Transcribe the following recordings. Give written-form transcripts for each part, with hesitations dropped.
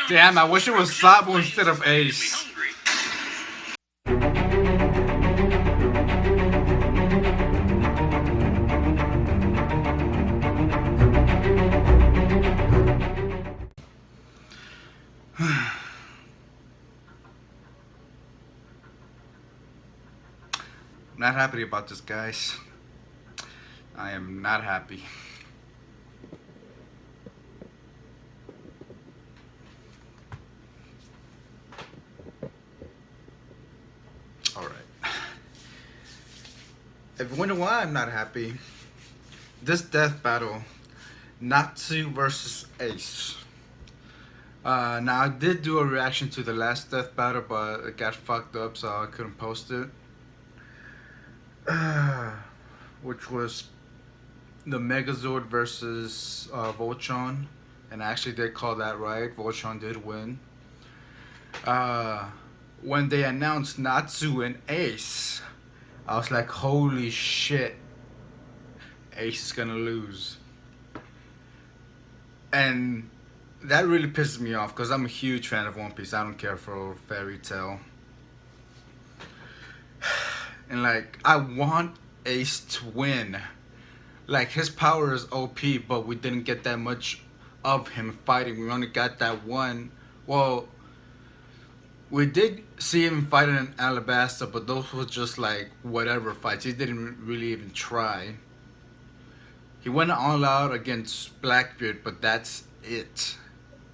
Damn, I wish it was Sabo instead of Ace. Not happy about this, guys. I am not happy. Alright. If you wonder why I'm not happy, this death battle, Natsu versus Ace. Now I did do a reaction to the last death battle, but it got fucked up, so I couldn't post it. Which was the Megazord versus Voltron, and I actually did call that right. Voltron did win. When they announced Natsu and Ace, I was like, holy shit, Ace is gonna lose. And that really pisses me off because I'm a huge fan of One Piece. I don't care for Fairy Tail. And like, I want Ace to win. Like, his power is OP, but we didn't get that much of him fighting. We only got that one. Well, we did see him fighting in Alabasta, but those were just like whatever fights. He didn't really even try. He went all out against Blackbeard, but that's it.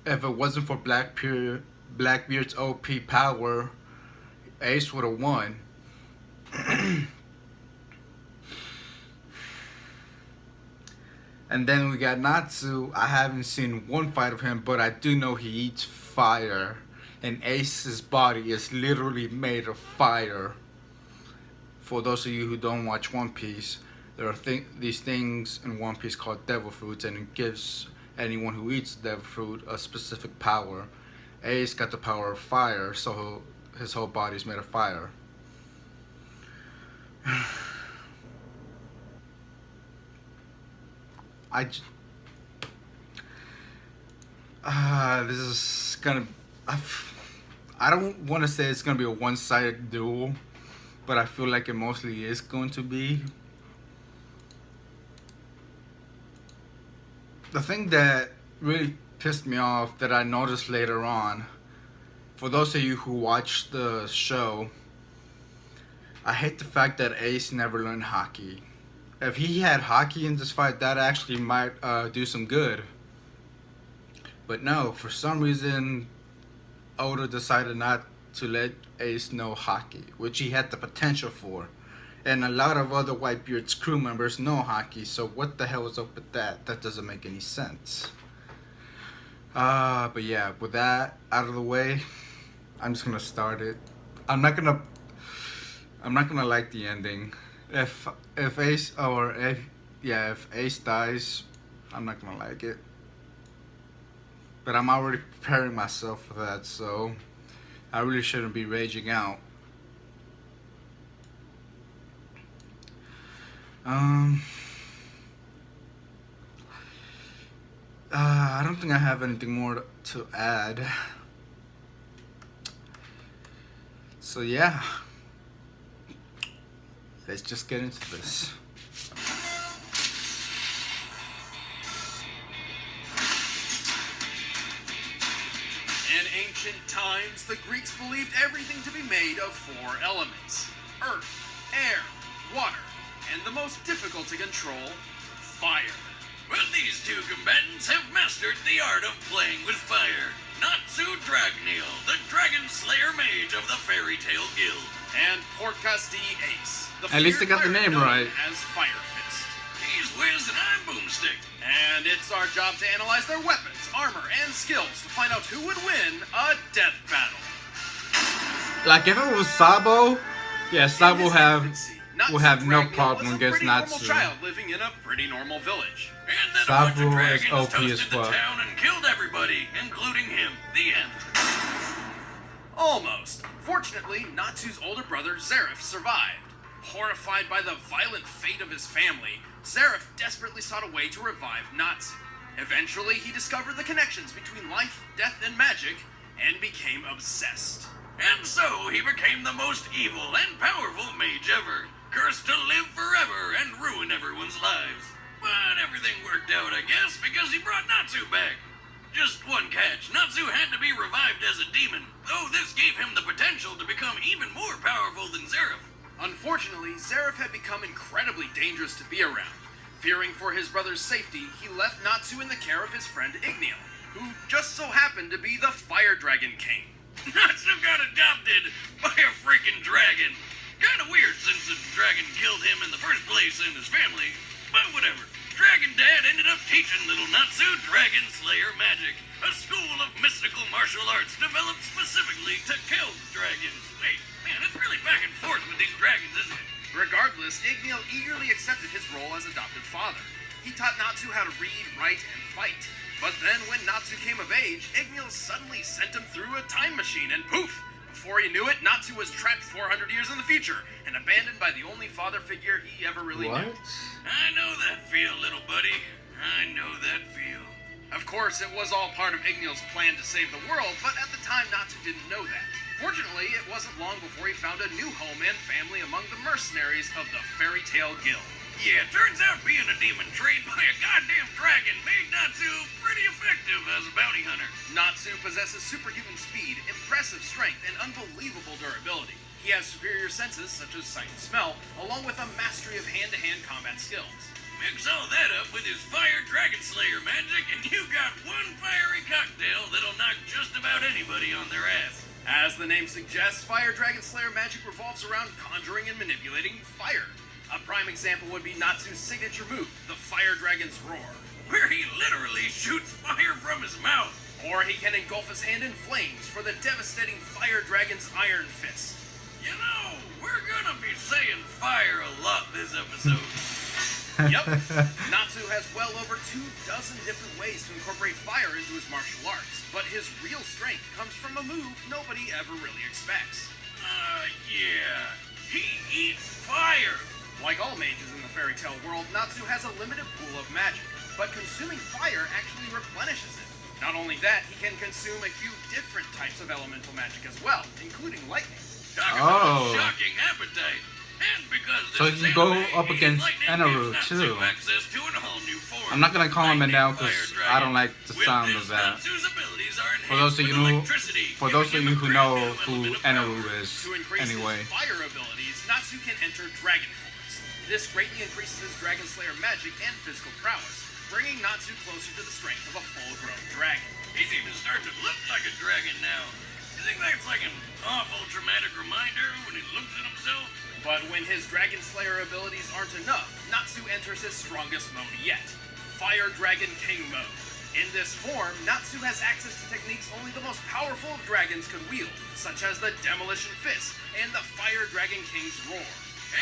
If it wasn't for Blackbeard's OP power, Ace would have won. And then we got Natsu. I haven't seen one fight of him, but I do know he eats fire. And Ace's body is literally made of fire. For those of you who don't watch One Piece, there are these things in One Piece called devil fruits, and it gives anyone who eats devil fruit a specific power. Ace got the power of fire, so his whole body is made of fire. This is gonna. I don't want to say it's gonna be a one-sided duel, but I feel like it mostly is going to be. The thing that really pissed me off that I noticed later on, for those of you who watched the show, I hate the fact that Ace never learned hockey. If he had hockey in this fight, that actually might do some good. But no, for some reason, Oda decided not to let Ace know hockey, which he had the potential for. And a lot of other Whitebeard's crew members know hockey, so what the hell is up with that? That doesn't make any sense. But yeah, with that out of the way, I'm just gonna start it. I'm not gonna like the ending. If Ace dies, I'm not gonna like it. But I'm already preparing myself for that, so I really shouldn't be raging out. I don't think I have anything more to add. So yeah, let's just get into this. In ancient times, the Greeks believed everything to be made of 4 elements: earth, air, water, and the most difficult to control, fire. Well, these two combatants have mastered the art of playing with fire. Natsu Dragneel, the Dragon Slayer Mage of the Fairy Tail Guild. And Portgas D Ace, the At least I got the name right. As Fire Fist. He's Wiz and I'm Boomstick. And it's our job to analyze their weapons, armor, and skills to find out who would win a death battle. Like if it was Sabo, yeah, Sabo will have no problem against Natsu. Child living in a pretty normal village. And then Sabo a bunch of dragons is OP toasted as the fuck. town and killed everybody, including him. The end. Almost. Fortunately, Natsu's older brother, Zeref, survived. Horrified by the violent fate of his family, Zeref desperately sought a way to revive Natsu. Eventually, he discovered the connections between life, death, and magic, and became obsessed. And so he became the most evil and powerful mage ever, cursed to live forever and ruin everyone's lives. But everything worked out, I guess, because he brought Natsu back. Just one catch, Natsu had to be revived as a demon, though this gave him the potential to become even more powerful than Zeref. Unfortunately, Zeref had become incredibly dangerous to be around. Fearing for his brother's safety, he left Natsu in the care of his friend Dragneel, who just so happened to be the Fire Dragon King. Natsu got adopted by a freaking dragon. Kinda weird since the dragon killed him in the first place and his family, but whatever. Dragon Dad ended up teaching little Natsu Dragon Slayer magic, a school of mystical martial arts developed specifically to kill dragons. Wait, man, it's really back and forth with these dragons, isn't it? Regardless, Dragneel eagerly accepted his role as adopted father. He taught Natsu how to read, write, and fight. But then when Natsu came of age, Dragneel suddenly sent him through a time machine and poof! Before he knew it, Natsu was trapped 400 years in the future and abandoned by the only father figure he ever really knew. I know that feel, little buddy. I know that feel. Of course, it was all part of Igneel's plan to save the world, but at the time, Natsu didn't know that. Fortunately, it wasn't long before he found a new home and family among the mercenaries of the Fairy Tail Guild. Yeah, turns out being a demon trained by a goddamn dragon made Natsu pretty effective as a bounty hunter. Natsu possesses superhuman speed, impressive strength, and unbelievable durability. He has superior senses such as sight and smell, along with a mastery of hand-to-hand combat skills. Mix all that up with his Fire Dragon Slayer magic, and you got one fiery cocktail that'll knock just about anybody on their ass. As the name suggests, Fire Dragon Slayer magic revolves around conjuring and manipulating fire. A prime example would be Natsu's signature move, the Fire Dragon's Roar, where he literally shoots fire from his mouth. Or he can engulf his hand in flames for the devastating Fire Dragon's Iron Fist. You know, we're gonna be saying fire a lot this episode. Yep, Natsu has well over 24 different ways to incorporate fire into his martial arts, but his real strength comes from a move nobody ever really expects. Yeah, he eats fire. Like all mages in the fairy tale world, Natsu has a limited pool of magic, but consuming fire actually replenishes it. Not only that, he can consume a few different types of elemental magic as well, including lightning. Talk about a shocking appetite. And because So he can go up against Enaru too. I'm not gonna call him it now because I don't like the sound of that. For those of you who know who Enaru is, To increase anyway. his fire abilities, Natsu can enter Dragon Force. This greatly increases his Dragon Slayer magic and physical prowess, bringing Natsu closer to the strength of a full-grown dragon. He's even starting to look like a dragon now. You think that's like an awful traumatic reminder when he looks at himself? But when his Dragon Slayer abilities aren't enough, Natsu enters his strongest mode yet, Fire Dragon King mode. In this form, Natsu has access to techniques only the most powerful of dragons could wield, such as the Demolition Fist and the Fire Dragon King's Roar.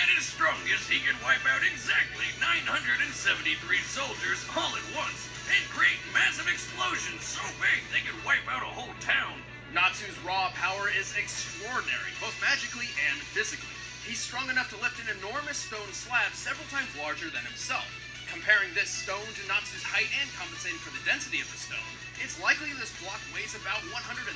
At his strongest, he can wipe out exactly 973 soldiers all at once and create massive explosions so big they could wipe out a whole town. Natsu's raw power is extraordinary, both magically and physically. He's strong enough to lift an enormous stone slab several times larger than himself. Comparing this stone to Natsu's height and compensating for the density of the stone, it's likely this block weighs about 135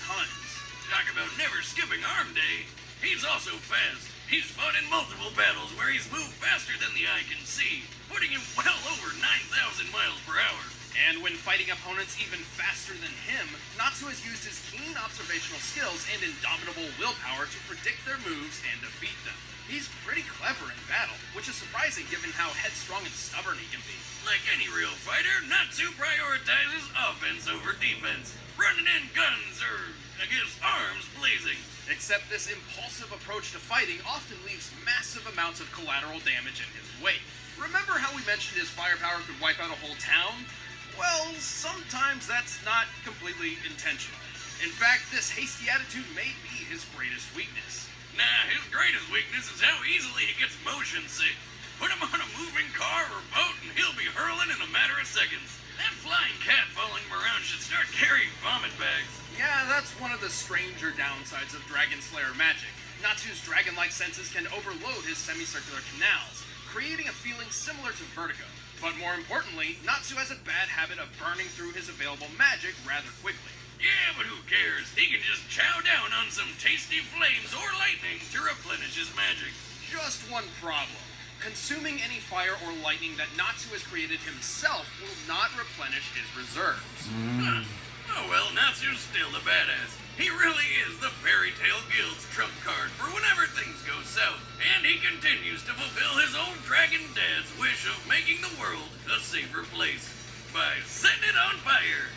tons. Talk about never skipping arm day. He's also fast. He's fought in multiple battles where he's moved faster than the eye can see, putting him well over 9,000 miles per hour. And when fighting opponents even faster than him, Natsu has used his keen observational skills and indomitable willpower to predict their moves and defeat them. He's pretty clever in battle, which is surprising given how headstrong and stubborn he can be. Like any real fighter, Natsu prioritizes offense over defense, running in guns or, I guess, arms blazing. Except this impulsive approach to fighting often leaves massive amounts of collateral damage in his wake. Remember how we mentioned his firepower could wipe out a whole town? Well, sometimes that's not completely intentional. In fact, this hasty attitude may be his greatest weakness. Nah, his greatest weakness is how easily he gets motion sick. Put him on a moving car or boat and he'll be hurling in a matter of seconds. That flying cat following him around should start carrying vomit bags. Yeah, that's one of the stranger downsides of Dragon Slayer magic. Natsu's dragon-like senses can overload his semicircular canals, creating a feeling similar to vertigo. But more importantly, Natsu has a bad habit of burning through his available magic rather quickly. Yeah, but who cares? He can just chow down on some tasty flames or lightning to replenish his magic. Just one problem. Consuming any fire or lightning that Natsu has created himself will not replenish his reserves. Huh. Oh well, Natsu's still a badass. He really is the Fairy Tale Guild's trump card for whenever things go south. And he continues to fulfill his old dragon dad's wish of making the world a safer place by setting it on fire.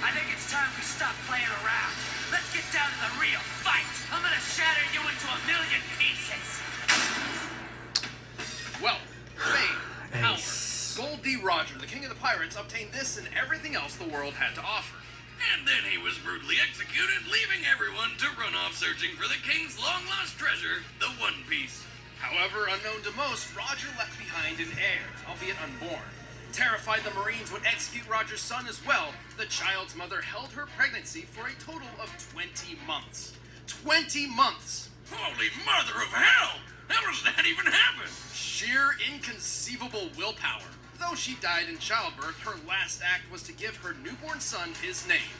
I think it's time we stop playing around. Let's get down to the real fight. I'm gonna shatter you into a million pieces. Wealth, fame, power. Gold D. Roger, the king of the pirates, obtained this and everything else the world had to offer. And then he was brutally executed, leaving everyone to run off searching for the king's long-lost treasure, the One Piece. However, unknown to most, Roger left behind an heir, albeit unborn. Terrified the Marines would execute Roger's son as well, the child's mother held her pregnancy for a total of 20 months. 20 months! Holy mother of hell! How does that even happen? Sheer inconceivable willpower. Though she died in childbirth, her last act was to give her newborn son his name,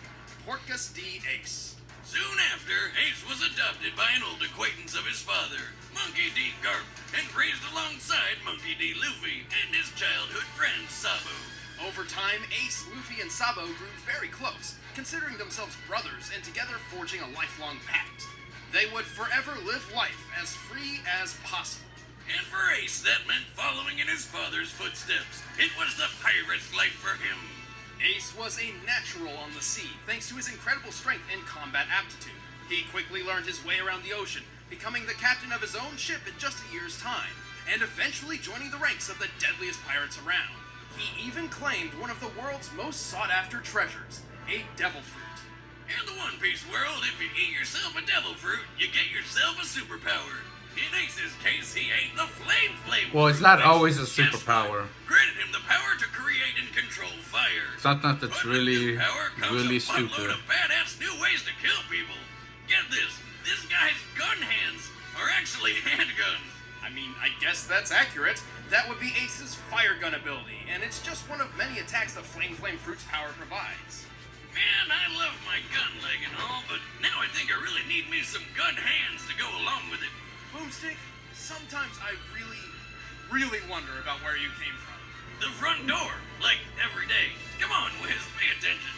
Portgas D. Ace. Soon after, Ace was adopted by an old acquaintance of his father, Monkey D. Garp, and raised alongside Monkey D. Luffy and his childhood friend Sabo. Over time, Ace, Luffy, and Sabo grew very close, considering themselves brothers and together forging a lifelong pact. They would forever live life as free as possible. And for Ace, that meant following in his father's footsteps. It was the pirate's life for him. Ace was a natural on the sea, thanks to his incredible strength and combat aptitude. He quickly learned his way around the ocean, becoming the captain of his own ship in just a year's time, and eventually joining the ranks of the deadliest pirates around. He even claimed one of the world's most sought-after treasures, a devil fruit. In the One Piece world, if you eat yourself a devil fruit, you get yourself a superpower. In Ace's case, he ate the flame Well, it's not always a superpower. Granted him the power to create and control fire. Sometimes that's really, really a buttload stupid. of badass new ways to kill people. Get this guy's gun hands are actually handguns. I mean, I guess that's accurate. That would be Ace's fire gun ability, and it's just one of many attacks the Flame Fruit's power provides. Man, I love my gun leg and all, but now I think I really need me some gun hands to go along with it. Boomstick, sometimes I really wonder about where you came from. The front door, like every day. Come on, Wiz, pay attention.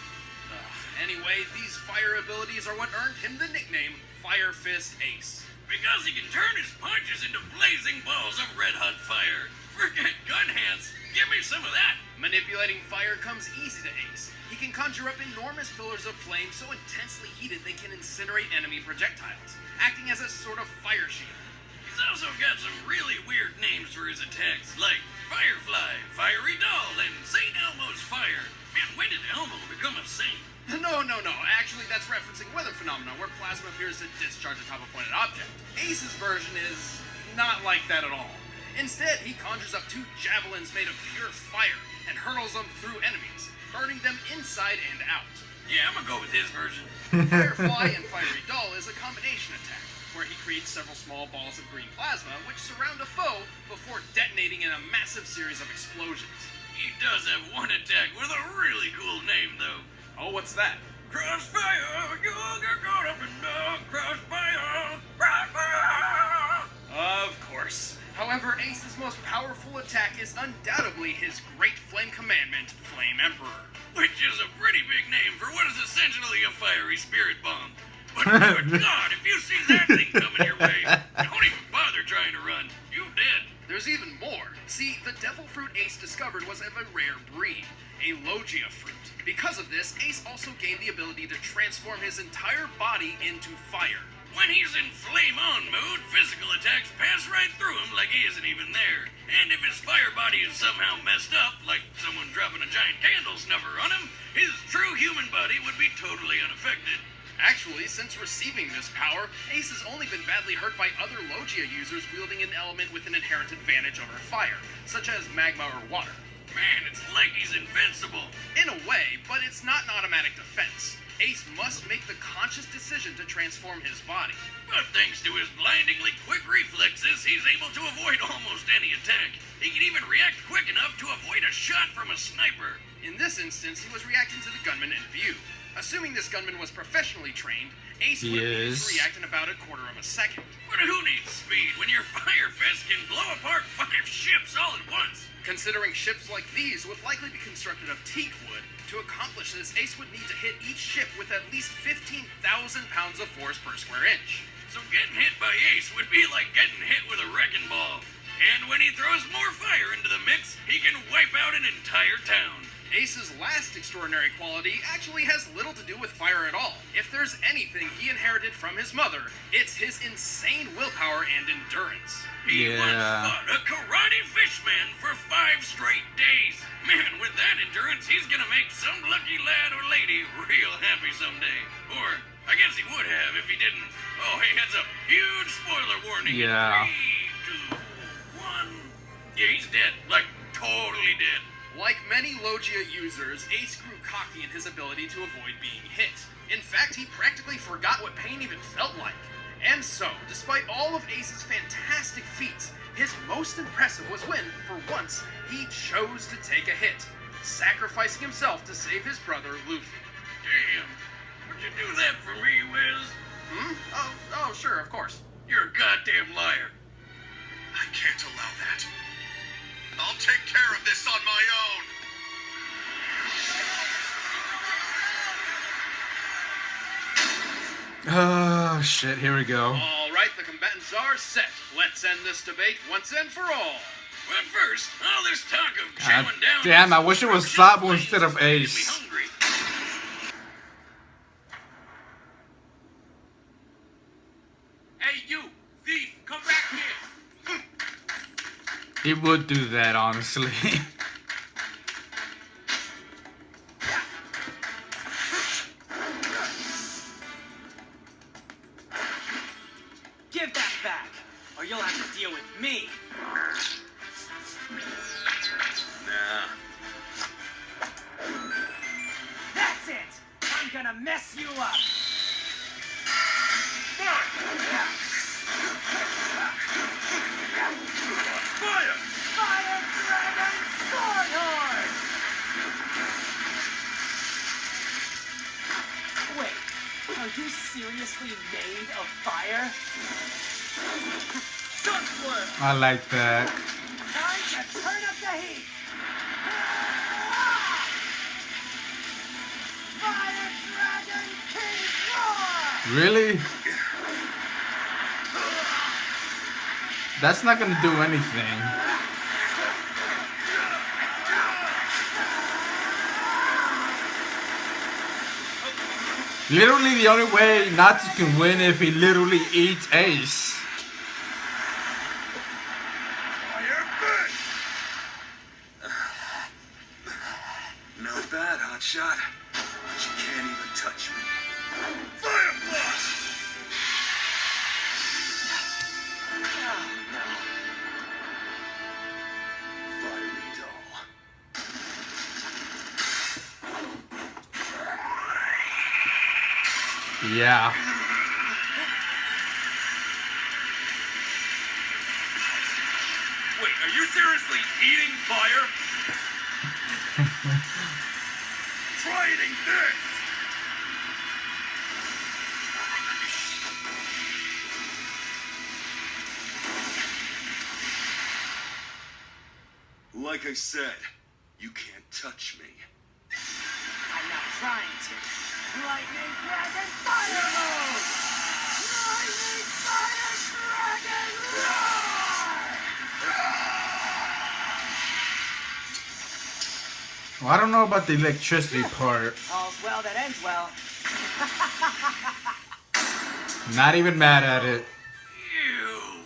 Anyway, these fire abilities are what earned him the nickname Fire Fist Ace. Because he can turn his punches into blazing balls of red-hot fire. Forget gun hands. Give me some of that. Manipulating fire comes easy to Ace. He can conjure up enormous pillars of flame so intensely heated they can incinerate enemy projectiles, acting as a sort of fire shield. He's also got some really weird names for his attacks, like Firefly, Fiery Doll, and St. Elmo's Fire. Man, when did Elmo become a saint? No. Actually, that's referencing weather phenomena where plasma appears to discharge atop a pointed object. Ace's version is not like that at all. Instead, he conjures up two javelins made of pure fire and hurls them through enemies, burning them inside and out. Yeah, I'm gonna go with his version. Firefly and Fiery Doll is a combination attack, where he creates several small balls of green plasma which surround a foe before detonating in a massive series of explosions. He does have one attack with a really cool name, though. Oh, what's that? Crossfire, you get caught up in the crossfire, crossfire! Of course. However, Ace's most powerful attack is undoubtedly his Great Flame Commandment, Flame Emperor. Which is a pretty big name for what is essentially a fiery spirit bomb. But good God, if you see that thing coming your way, don't even bother trying to run. You dead. There's even more. See, the devil fruit Ace discovered was of a rare breed, a Logia fruit. Because of this, Ace also gained the ability to transform his entire body into fire. When he's in flame-on mode, physical attacks pass right through him like he isn't even there. And if his fire body is somehow messed up, like someone dropping a giant candle snuffer on him, his true human body would be totally unaffected. Actually, since receiving this power, Ace has only been badly hurt by other Logia users wielding an element with an inherent advantage over fire, such as magma or water. Man, it's like he's invincible. In a way, but it's not an automatic defense. Ace must make the conscious decision to transform his body. But thanks to his blindingly quick reflexes, he's able to avoid almost any attack. He can even react quick enough to avoid a shot from a sniper. In this instance, he was reacting to the gunman in view. Assuming this gunman was professionally trained, Ace would be able to react in about a quarter of a second. But who needs speed when your fire fist can blow apart 5 ships all at once? Considering ships like these would likely be constructed of teak wood, to accomplish this, Ace would need to hit each ship with at least 15,000 pounds of force per square inch. So getting hit by Ace would be like getting hit with a wrecking ball. And when he throws more fire into the mix, he can wipe out an entire town. Ace's last extraordinary quality actually has little to do with fire at all. If there's anything he inherited from his mother, it's his insane willpower and endurance. He once fought a karate fishman for 5 straight days. Man, with that endurance, he's gonna make some lucky lad or lady real happy someday. Or, I guess he would have if he didn't. Oh, hey, heads up. Huge spoiler warning. Yeah. 3, 2, 1. Yeah, he's dead. Like, totally dead. Like many Logia users, Ace grew cocky in his ability to avoid being hit. In fact, he practically forgot what pain even felt like. And so, despite all of Ace's fantastic feats, his most impressive was when, for once, he chose to take a hit, sacrificing himself to save his brother, Luffy. Damn. Would you do that for me, Wiz? Oh, sure, of course. You're a goddamn liar. I can't allow that. I'll take care of this on my own. Oh, shit, here we go. All right, the combatants are set. Let's end this debate once and for all. But first, all this talk of chowing down... Damn, I wish it was Sabo instead of Ace. Hungry. Hey, you, thief, come back here. He would do that, honestly. Give that back, or you'll have to deal with me. Nah. That's it. I'm gonna mess you up. Fire! Fire Dragon Swordhorn! Wait, are you seriously made of fire? Sunflare! I like that. Time to turn up the heat! Fire Dragon King Roar! Really? That's not gonna do anything. Literally the only way Natsu can win if he literally eats Ace. Fire fist! Not bad, hotshot. But you can't even touch me. Fire blast! Fiery doll. Yeah. Wait, are you seriously eating fire? Try eating this! Like I said, you can't touch me. I'm not trying to. Lightning Dragon Fire Mode! Lightning Fire Dragon Roar! Well, I don't know about the electricity part. All's well that ends well. Not even mad at it. Ew.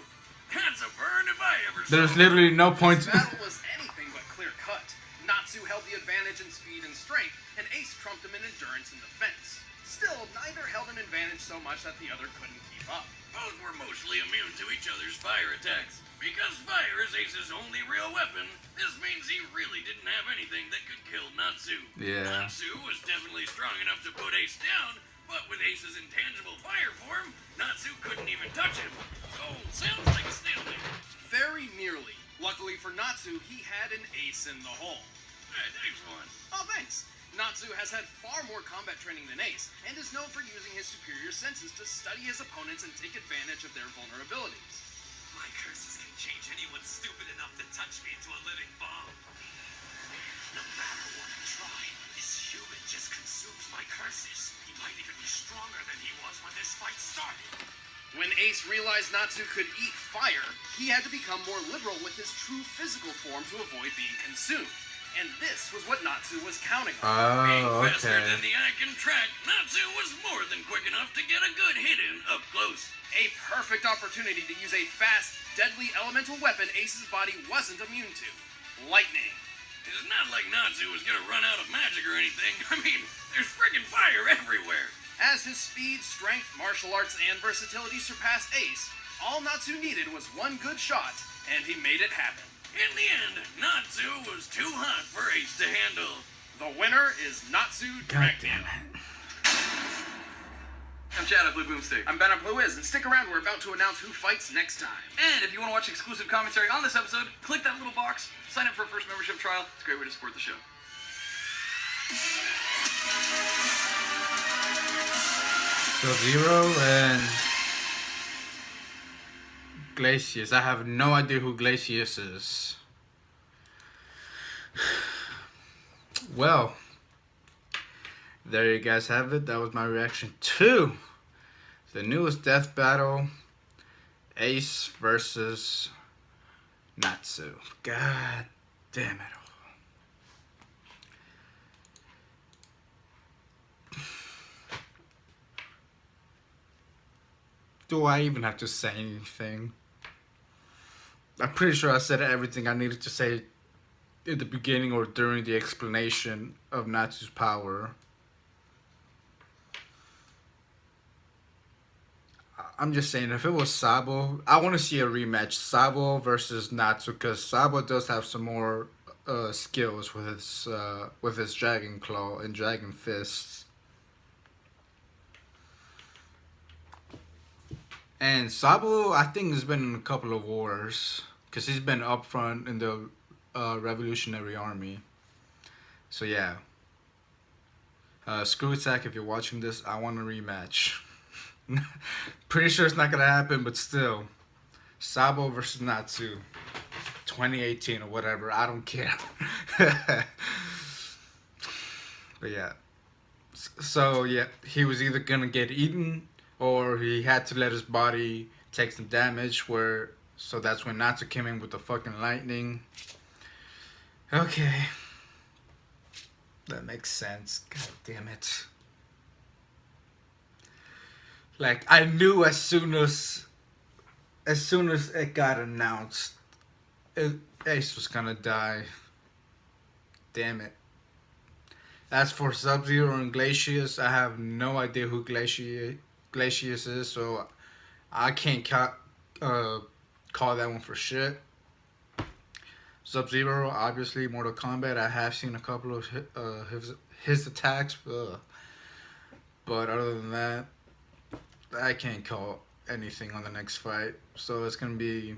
That's a burn if I ever saw. There's literally no point. This battle was anything but clear cut. Natsu held the advantage in speed and strength, and Ace trumped him in endurance and in defense. Still, neither held an advantage so much that the other couldn't keep up. Both were mostly immune to each other's fire attacks. Because fire is Ace's only real weapon, this means he really didn't have anything that could kill Natsu. Yeah. Natsu was definitely strong enough to put Ace down, but with Ace's intangible fire form, Natsu couldn't even touch him. So, sounds like a stalemate. Very nearly. Luckily for Natsu, he had an ace in the hole. Hey, thanks, one. Oh, thanks. Natsu has had far more combat training than Ace, and is known for using his superior senses to study his opponents and take advantage of their vulnerabilities. My curses can change anyone stupid enough to touch me into a living bomb. No matter what I try, this human just consumes my curses. He might even be stronger than he was when this fight started. When Ace realized Natsu could eat fire, he had to become more liberal with his true physical form to avoid being consumed. And this was what Natsu was counting on. Being Oh, faster okay. than the eye can track, Natsu was more than quick enough to get a good hit in up close. A perfect opportunity to use a fast, deadly elemental weapon Ace's body wasn't immune to. Lightning. It's not like Natsu was gonna run out of magic or anything. I mean, there's friggin' fire everywhere. As his speed, strength, martial arts, and versatility surpassed Ace, all Natsu needed was one good shot, and he made it happen. In the end, Natsu was too hot for Ace to handle. The winner is Natsu God Dragneel. damn it. I'm Chad at Blue Boomstick. I'm Ben at Blue Is, and stick around, we're about to announce who fights next time. And if you want to watch exclusive commentary on this episode, click that little box, sign up for a first membership trial. It's a great way to support the show. Sub-Zero and Glacius. I have no idea who Glacius is. Well, there you guys have it. That was my reaction to the newest Death Battle, Ace versus Natsu. God damn it. Do I even have to say anything? I'm pretty sure I said everything I needed to say in the beginning or during the explanation of Natsu's power. I'm just saying, if it was Sabo, I want to see a rematch. Sabo versus Natsu, because Sabo does have some more skills with his Dragon Claw and Dragon Fists. And Sabo, I think, has been in a couple of wars, because he's been up front in the Revolutionary Army. So yeah. Screw Attack, if you're watching this, I want a rematch. Pretty sure it's not gonna happen, but still. Sabo versus Natsu. 2018 or whatever, I don't care. But yeah. So yeah, he was either gonna get eaten, or he had to let his body take some damage, so that's when Natsu came in with the fucking lightning. Okay. That makes sense. God damn it. Like, I knew as soon as it got announced, Ace was gonna die. Damn it. As for Sub-Zero and Glacius, I have no idea who Glacius is, so I can't call that one for shit. Sub-Zero, obviously, Mortal Kombat. I have seen a couple of his attacks, but other than that, I can't call anything on the next fight. So it's gonna be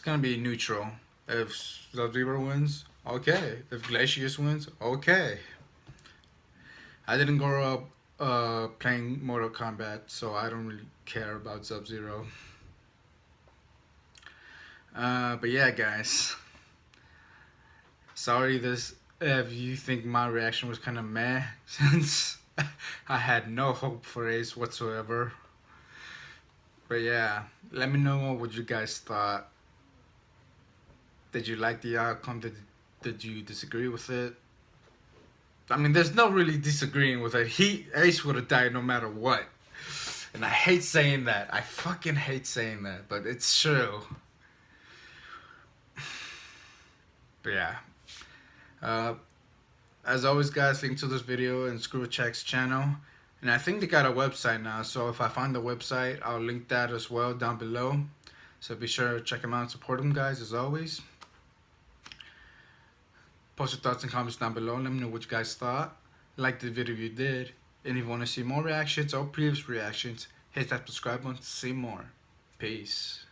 neutral. If Sub-Zero wins, okay. If Glacius wins, okay. I didn't grow up playing Mortal Kombat, so I don't really care about Sub-Zero. But yeah, guys. Sorry if you think my reaction was kind of meh, since I had no hope for Ace whatsoever. But yeah, let me know what you guys thought. Did you like the outcome? Did you disagree with it? I mean, there's no really disagreeing with it. Ace would have died no matter what. And I hate saying that. I fucking hate saying that, but it's true. But yeah. As always, guys, link to this video and Screw Check's channel. And I think they got a website now, so if I find the website, I'll link that as well down below. So be sure to check them out and support them, guys, as always. Post your thoughts and comments down below. Let me know what you guys thought. Like the video if you did. And if you want to see more reactions or previous reactions, hit that subscribe button to see more. Peace.